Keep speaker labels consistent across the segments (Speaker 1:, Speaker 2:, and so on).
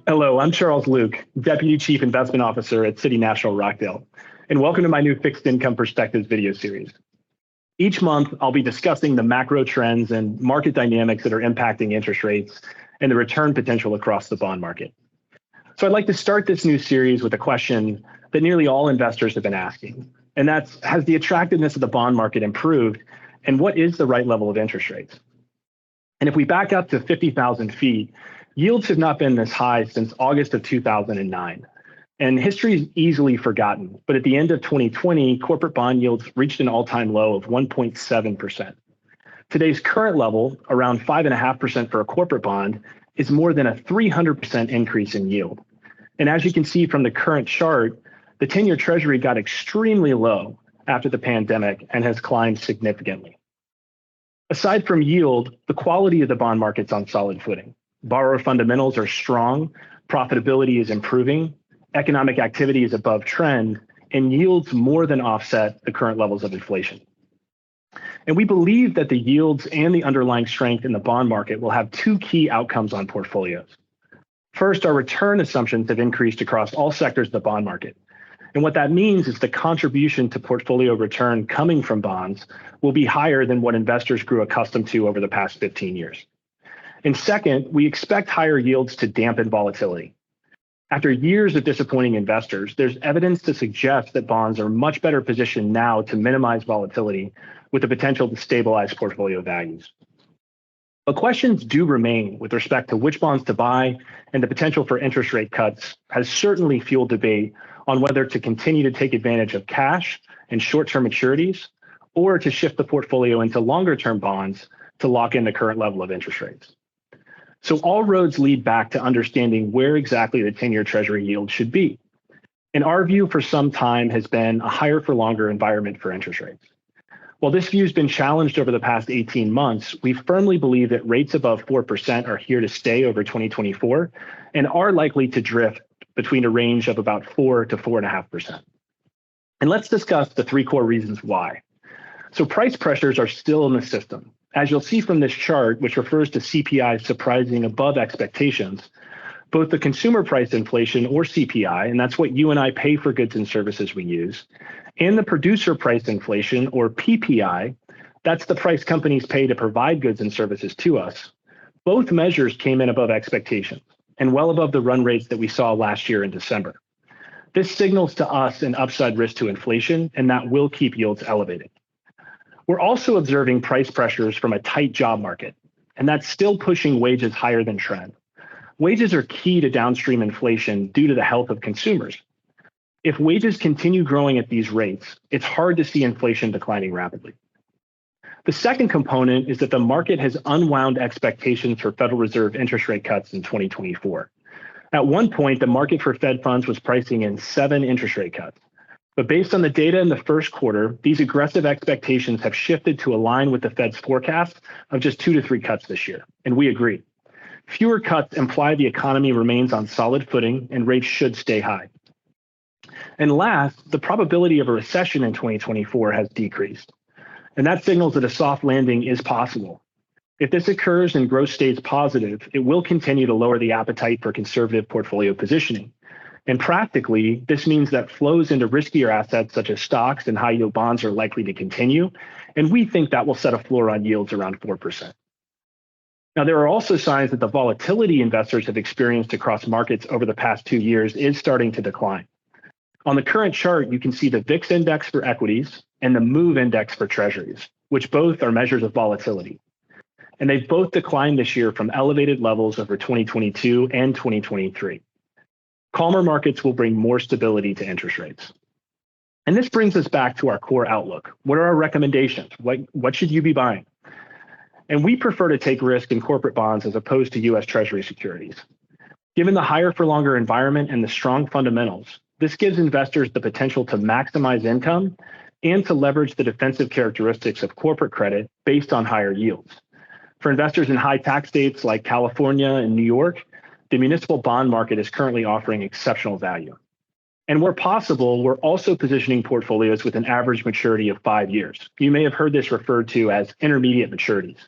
Speaker 1: Hello, I'm Charles Luke, Deputy Chief Investment Officer at City National Rockdale, and welcome to my new Fixed Income Perspectives video series. Each month, I'll be discussing the macro trends and market dynamics that are impacting interest rates and the return potential across the bond market. So I'd like to start this new series with a question that nearly all investors have been asking, and that's, has the attractiveness of the bond market improved, and what is the right level of interest rates? And if we back up to 50,000 feet, yields have not been this high since August of 2009. And history is easily forgotten, but at the end of 2020, corporate bond yields reached an all-time low of 1.7%. Today's current level, around 5.5% for a corporate bond, is more than a 300% increase in yield. And as you can see from the current chart, the 10-year Treasury got extremely low after the pandemic and has climbed significantly. Aside from yield, the quality of the bond market's on solid footing. Borrower fundamentals are strong, profitability is improving, economic activity is above trend, and yields more than offset the current levels of inflation. And we believe that the yields and the underlying strength in the bond market will have two key outcomes on portfolios. First, our return assumptions have increased across all sectors of the bond market. And what that means is the contribution to portfolio return coming from bonds will be higher than what investors grew accustomed to over the past 15 years. And second, we expect higher yields to dampen volatility. After years of disappointing investors, there's evidence to suggest that bonds are much better positioned now to minimize volatility with the potential to stabilize portfolio values. But questions do remain with respect to which bonds to buy, and the potential for interest rate cuts has certainly fueled debate on whether to continue to take advantage of cash and short-term maturities, or to shift the portfolio into longer-term bonds to lock in the current level of interest rates. So all roads lead back to understanding where exactly the 10-year Treasury yield should be. And our view for some time has been a higher for longer environment for interest rates. While this view has been challenged over the past 18 months, we firmly believe that rates above 4% are here to stay over 2024 and are likely to drift between a range of about 4 to 4.5%. And let's discuss the three core reasons why. So price pressures are still in the system. As you'll see from this chart, which refers to CPI surprising above expectations, both the consumer price inflation, or CPI, and that's what you and I pay for goods and services we use, and the producer price inflation, or PPI, that's the price companies pay to provide goods and services to us. Both measures came in above expectations and well above the run rates that we saw last year in December. This signals to us an upside risk to inflation, and that will keep yields elevated. We're also observing price pressures from a tight job market, and that's still pushing wages higher than trend. Wages are key to downstream inflation due to the health of consumers. If wages continue growing at these rates, it's hard to see inflation declining rapidly. The second component is that the market has unwound expectations for Federal Reserve interest rate cuts in 2024. At one point, the market for Fed funds was pricing in 7 interest rate cuts. But based on the data in the first quarter, these aggressive expectations have shifted to align with the Fed's forecast of just 2 to 3 cuts this year, and we agree. Fewer cuts imply the economy remains on solid footing and rates should stay high. And last, the probability of a recession in 2024 has decreased, and that signals that a soft landing is possible. If this occurs and growth stays positive, it will continue to lower the appetite for conservative portfolio positioning. And practically, this means that flows into riskier assets such as stocks and high yield bonds are likely to continue, and we think that will set a floor on yields around 4%. Now, there are also signs that the volatility investors have experienced across markets over the past 2 years is starting to decline. On the current chart, you can see the VIX index for equities and the MOVE index for treasuries, which both are measures of volatility. And they've both declined this year from elevated levels over 2022 and 2023. Calmer markets will bring more stability to interest rates. And this brings us back to our core outlook. What are our recommendations? What should you be buying? And we prefer to take risk in corporate bonds as opposed to US Treasury securities. Given the higher for longer environment and the strong fundamentals, this gives investors the potential to maximize income and to leverage the defensive characteristics of corporate credit based on higher yields. For investors in high tax states like California and New York, the municipal bond market is currently offering exceptional value. And where possible, we're also positioning portfolios with an average maturity of 5 years. You may have heard this referred to as intermediate maturities.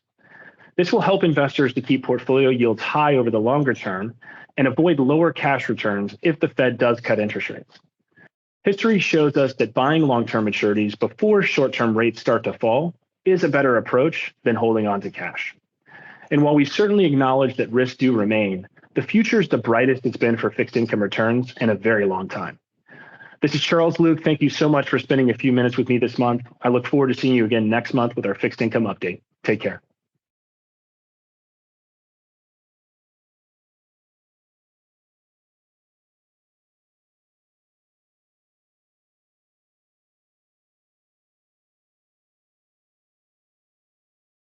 Speaker 1: This will help investors to keep portfolio yields high over the longer term and avoid lower cash returns if the Fed does cut interest rates. History shows us that buying long-term maturities before short-term rates start to fall is a better approach than holding on to cash. And while we certainly acknowledge that risks do remain, the future is the brightest it's been for fixed income returns in a very long time. This is Charles Luke. Thank you so much for spending a few minutes with me this month. I look forward to seeing you again next month with our fixed income update. Take care.